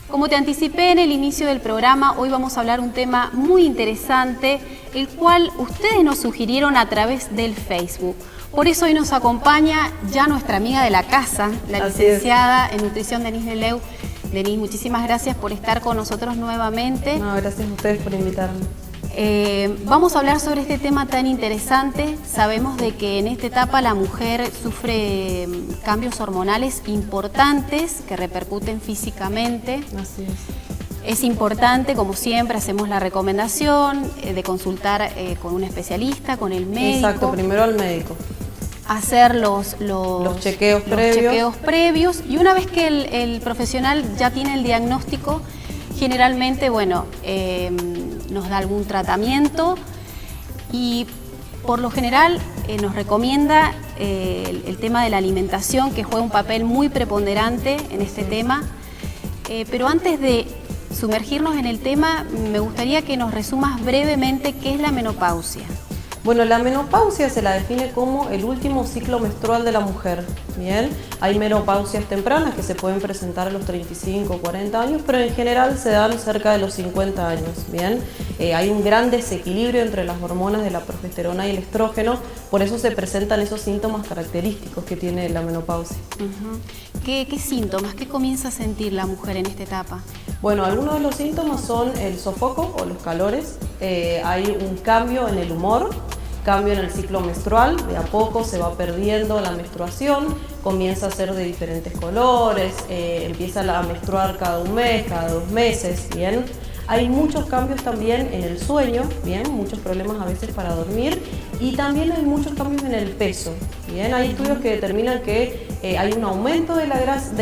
Como te anticipé en el inicio del programa, hoy vamos a hablar un tema muy interesante, el cual ustedes nos sugirieron a través del Facebook. Por eso hoy nos acompaña ya nuestra amiga de la casa, la licenciada en nutrición Denise Deleu. Denise, muchísimas gracias por estar con nosotros nuevamente. No, gracias a ustedes por invitarme. Vamos a hablar sobre este tema tan interesante. Sabemos de que en esta etapa la mujer sufre cambios hormonales importantes que repercuten físicamente. Así es. Es importante, como siempre, hacemos la recomendación de consultar con un especialista, con el médico. Exacto, primero al médico. Hacer los chequeos previos. Y una vez que el profesional ya tiene el diagnóstico, generalmente, bueno, nos da algún tratamiento y por lo general nos recomienda el tema de la alimentación, que juega un papel muy preponderante en este tema. Pero antes de sumergirnos en el tema, me gustaría que nos resumas brevemente qué es la menopausia. Bueno, la menopausia se la define como el último ciclo menstrual de la mujer, ¿bien? Hay menopausias tempranas que se pueden presentar a los 35 o 40 años, pero en general se dan cerca de los 50 años, ¿bien? Hay un gran desequilibrio entre las hormonas de la progesterona y el estrógeno, por eso se presentan esos síntomas característicos que tiene la menopausia. ¿Qué síntomas? ¿Qué comienza a sentir la mujer en esta etapa? Bueno, algunos de los síntomas son el sofoco o los calores, hay un cambio en el humor, cambio en el ciclo menstrual, de a poco se va perdiendo la menstruación, comienza a ser de diferentes colores, empieza a menstruar cada un mes, cada 2 meses, ¿bien? Hay muchos cambios también en el sueño, ¿bien? Muchos problemas a veces para dormir y también hay muchos cambios en el peso, ¿bien? Hay estudios que determinan que hay un aumento de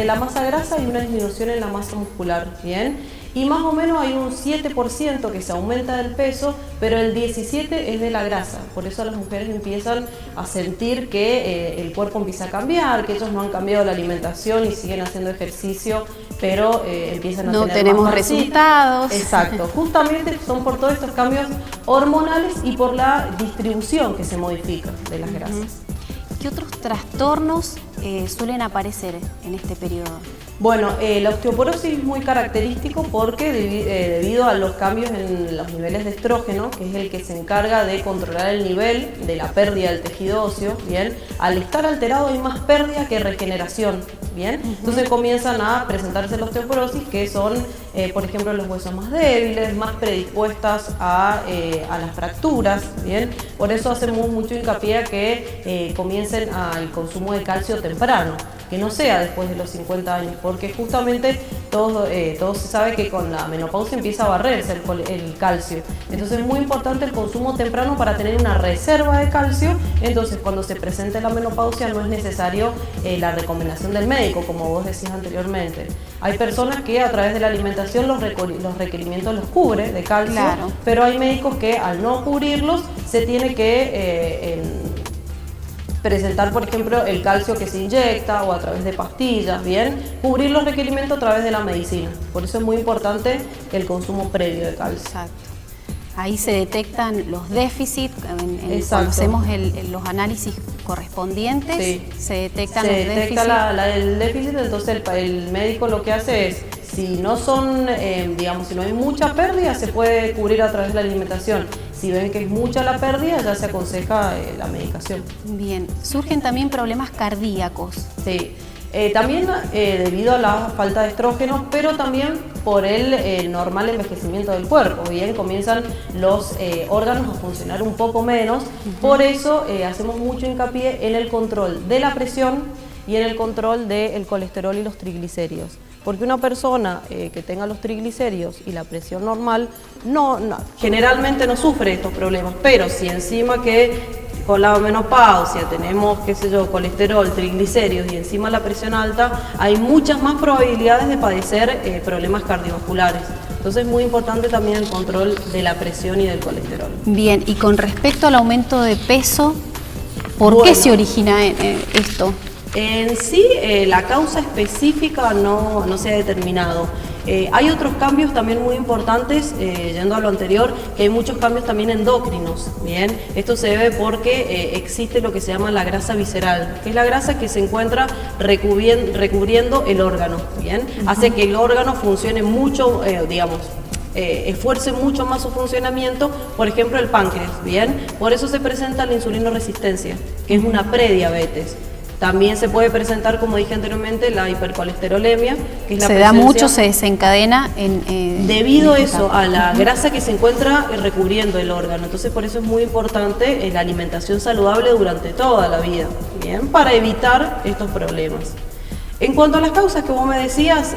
la masa grasa y una disminución en la masa muscular, ¿bien? Y más o menos hay un 7% que se aumenta del peso, pero el 17% es de la grasa. Por eso las mujeres empiezan a sentir que el cuerpo empieza a cambiar, que ellos no han cambiado la alimentación y siguen haciendo ejercicio, pero empiezan a tener no tenemos resultados. Exacto, justamente son por todos estos cambios hormonales y por la distribución que se modifica de las grasas. ¿Qué otros trastornos suelen aparecer en este periodo? Bueno, la osteoporosis es muy característico porque debido a los cambios en los niveles de estrógeno, que es el que se encarga de controlar el nivel de la pérdida del tejido óseo, ¿bien? Al estar alterado hay más pérdida que regeneración, ¿bien? Entonces comienzan a presentarse la osteoporosis, que son, por ejemplo, los huesos más débiles, más predispuestas a las fracturas, ¿bien? Por eso hacemos mucho hincapié a que comiencen al consumo de calcio temprano, que no sea después de los 50 años, porque justamente todo se sabe que con la menopausia empieza a barrerse el calcio. Entonces es muy importante el consumo temprano para tener una reserva de calcio. Entonces cuando se presente la menopausia no es necesario la recomendación del médico, como vos decías anteriormente. Hay personas que a través de la alimentación los requerimientos los cubre de calcio, claro, pero hay médicos que al no cubrirlos se tiene que presentar, por ejemplo, el calcio que se inyecta o a través de pastillas, ¿bien? Cubrir los requerimientos a través de la medicina. Por eso es muy importante el consumo previo de calcio. Exacto. Ahí se detectan los déficits, cuando hacemos los análisis correspondientes, sí, se detectan los déficits. Se detecta el déficit, entonces el médico lo que hace es, si no son, digamos, si no hay mucha pérdida, se puede cubrir a través de la alimentación. Si ven que es mucha la pérdida, ya se aconseja la medicación. Bien, surgen también problemas cardíacos. Sí, también debido a la falta de estrógenos, pero también por el normal envejecimiento del cuerpo. Bien, comienzan los órganos a funcionar un poco menos. Por eso hacemos mucho hincapié en el control de la presión y en el control del colesterol y los triglicéridos. Porque una persona que tenga los triglicéridos y la presión normal generalmente no sufre estos problemas, pero si encima que con la menopausia tenemos, qué sé yo, colesterol, triglicéridos y encima la presión alta, hay muchas más probabilidades de padecer problemas cardiovasculares. Entonces es muy importante también el control de la presión y del colesterol. Bien, y con respecto al aumento de peso, ¿por qué se origina esto? En sí, la causa específica no se ha determinado. Hay otros cambios también muy importantes, yendo a lo anterior, que hay muchos cambios también endocrinos, ¿bien? Esto se debe porque existe lo que se llama la grasa visceral, que es la grasa que se encuentra recubriendo el órgano, ¿bien? Hace que el órgano funcione mucho, esfuerce mucho más su funcionamiento, por ejemplo el páncreas, ¿bien? Por eso se presenta la insulinoresistencia, que es una prediabetes. También se puede presentar, como dije anteriormente, la hipercolesterolemia, que es la da mucho, se desencadena debido a la grasa que se encuentra recubriendo el órgano. Entonces, por eso es muy importante la alimentación saludable durante toda la vida, ¿bien? Para evitar estos problemas. En cuanto a las causas que vos me decías,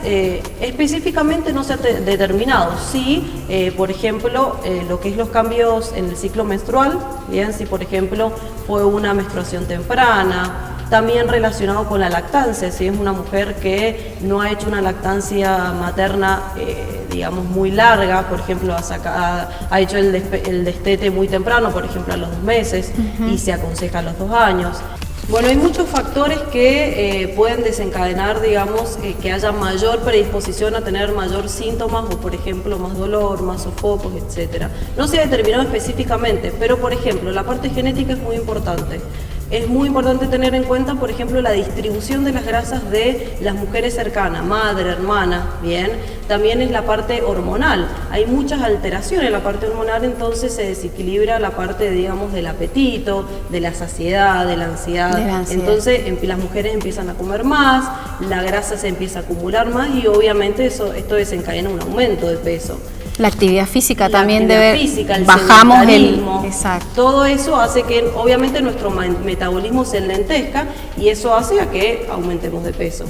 específicamente no se ha determinado. Sí, por ejemplo, lo que es los cambios en el ciclo menstrual, bien, si por ejemplo fue una menstruación temprana, también relacionado con la lactancia, si es una mujer que no ha hecho una lactancia materna, digamos, muy larga, por ejemplo, ha hecho el destete muy temprano, por ejemplo, a los 2 meses, y se aconseja a los 2 años. Bueno, hay muchos factores que pueden desencadenar, digamos, que haya mayor predisposición a tener mayor síntomas o, por ejemplo, más dolor, más sofocos, etc. No se ha determinado específicamente, pero, por ejemplo, la parte genética es muy importante. Es muy importante tener en cuenta, por ejemplo, la distribución de las grasas de las mujeres cercanas, madre, hermana, ¿bien? También es la parte hormonal. Hay muchas alteraciones en la parte hormonal, entonces se desequilibra la parte, digamos, del apetito, de la saciedad, de la ansiedad. Entonces las mujeres empiezan a comer más, la grasa se empieza a acumular más y obviamente esto desencadena un aumento de peso. La actividad física también bajamos exacto. Todo eso hace que obviamente nuestro metabolismo se enlentezca y eso hace a que aumentemos de peso.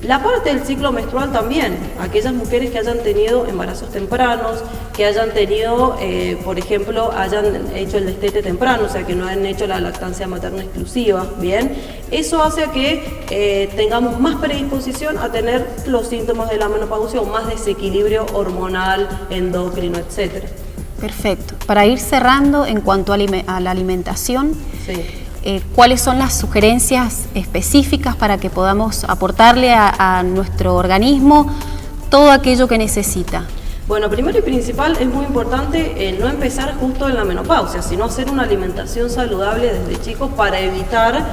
La parte del ciclo menstrual también, aquellas mujeres que hayan tenido embarazos tempranos, que hayan tenido, por ejemplo, hayan hecho el destete temprano, o sea, que no hayan hecho la lactancia materna exclusiva, ¿bien? Eso hace a que tengamos más predisposición a tener los síntomas de la menopausia o más desequilibrio hormonal, endocrino, etc. Perfecto. Para ir cerrando, en cuanto a la alimentación, sí. ¿Cuáles son las sugerencias específicas para que podamos aportarle a nuestro organismo todo aquello que necesita? Bueno, primero y principal es muy importante no empezar justo en la menopausia, sino hacer una alimentación saludable desde chicos para evitar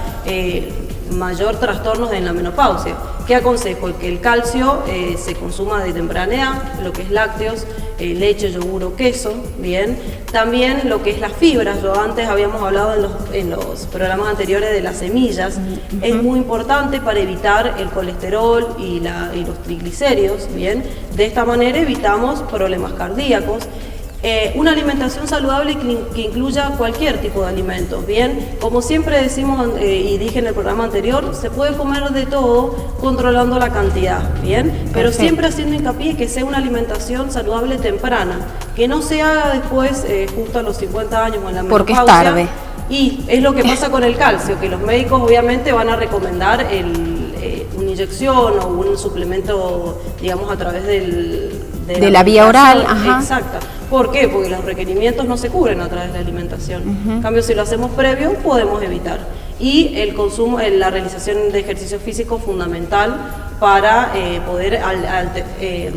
mayor trastornos en la menopausia. ¿Qué aconsejo? Que el calcio se consuma de temprana edad, lo que es lácteos, leche, yogur o queso, ¿bien? También lo que es las fibras, yo antes habíamos hablado en los programas anteriores de las semillas, es muy importante para evitar el colesterol y los triglicéridos, ¿bien? De esta manera evitamos problemas cardíacos. Una alimentación saludable que incluya cualquier tipo de alimentos, ¿bien? Como siempre decimos y dije en el programa anterior, se puede comer de todo controlando la cantidad, ¿bien? Pero Perfecto. Siempre haciendo hincapié que sea una alimentación saludable temprana, que no se haga después justo a los 50 años o en la menopausia. Porque es tarde. Y es lo que pasa con el calcio, que los médicos obviamente van a recomendar una inyección o un suplemento, digamos, a través de la vía oral. Ajá. Exacto. ¿Por qué? Porque los requerimientos no se cubren a través de la alimentación. En cambio, si lo hacemos previo, podemos evitar. Y el consumo, la realización de ejercicio físico fundamental para poder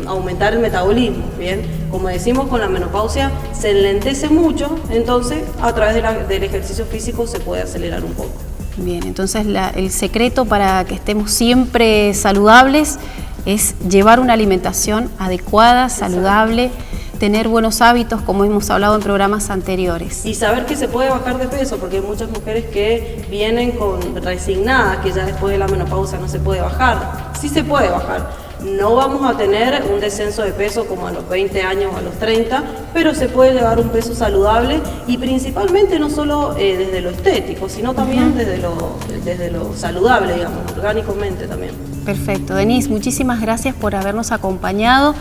aumentar el metabolismo, ¿bien? Como decimos, con la menopausia se enlentece mucho, entonces a través del ejercicio físico se puede acelerar un poco. Bien, entonces el secreto para que estemos siempre saludables es llevar una alimentación adecuada, saludable, tener buenos hábitos, como hemos hablado en programas anteriores. Y saber que se puede bajar de peso, porque hay muchas mujeres que vienen resignadas, que ya después de la menopausia no se puede bajar. Sí se puede bajar. No vamos a tener un descenso de peso como a los 20 años o a los 30, pero se puede llevar un peso saludable y principalmente no solo desde lo estético, sino también desde lo saludable, digamos, orgánicamente también. Perfecto. Denise, muchísimas gracias por habernos acompañado.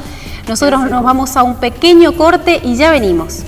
Nosotros nos vamos a un pequeño corte y ya venimos.